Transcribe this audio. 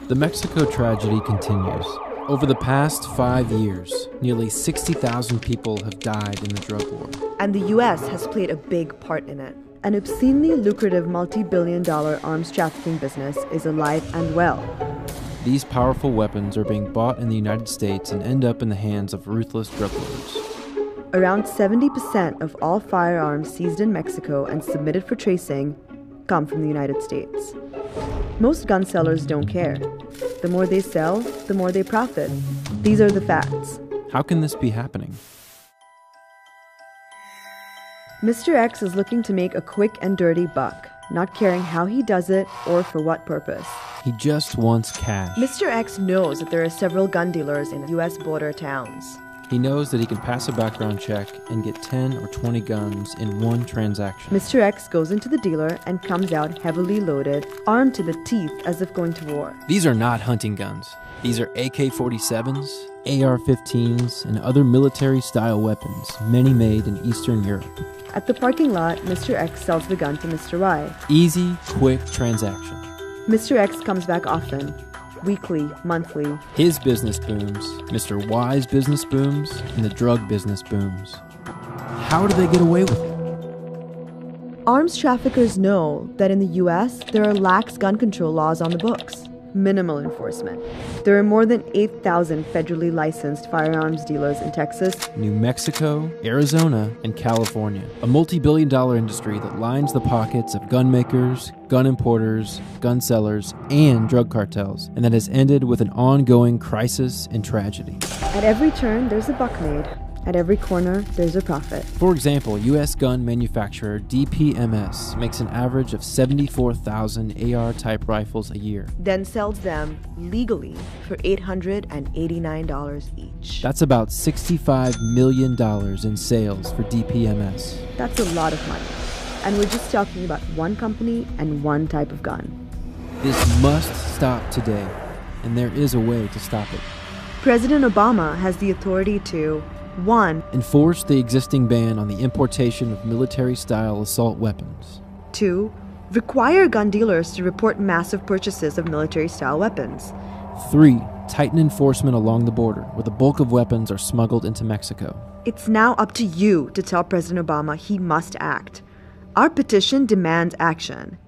The Mexico tragedy continues. Over the past 5 years, nearly 60,000 people have died in the drug war. And the US has played a big part in it. An obscenely lucrative multi-billion-dollar arms trafficking business is alive and well. These powerful weapons are being bought in the United States and end up in the hands of ruthless drug lords. Around 70% of all firearms seized in Mexico and submitted for tracing come from the United States. Most gun sellers don't care. The more they sell, the more they profit. These are the facts. How can this be happening? Mr. X is looking to make a quick and dirty buck, not caring how he does it or for what purpose. He just wants cash. Mr. X knows that there are several gun dealers in U.S. border towns. He knows that he can pass a background check and get 10 or 20 guns in one transaction. Mr. X goes into the dealer and comes out heavily loaded, armed to the teeth as if going to war. These are not hunting guns. These are AK-47s, AR-15s, and other military-style weapons, many made in Eastern Europe. At the parking lot, Mr. X sells the gun to Mr. Y. Easy, quick transaction. Mr. X comes back often. Weekly, monthly. His business booms, Mr. Y's business booms, and the drug business booms. How do they get away with it? Arms traffickers know that in the US, there are lax gun control laws on the books. Minimal enforcement. There are more than 8,000 federally licensed firearms dealers in Texas, New Mexico, Arizona, and California. A multi-billion-dollar industry that lines the pockets of gun makers, gun importers, gun sellers, and drug cartels, and that has ended with an ongoing crisis and tragedy. At every turn, there's a buck made. At every corner, there's a profit. For example, U.S. gun manufacturer DPMS makes an average of 74,000 AR-type rifles a year. Then sells them legally for $889 each. That's about $65 million in sales for DPMS. That's a lot of money. And we're just talking about one company and one type of gun. This must stop today, and there is a way to stop it. President Obama has the authority to 1. Enforce the existing ban on the importation of military-style assault weapons. 2. Require gun dealers to report massive purchases of military-style weapons. 3. Tighten enforcement along the border, where the bulk of weapons are smuggled into Mexico. It's now up to you to tell President Obama he must act. Our petition demands action.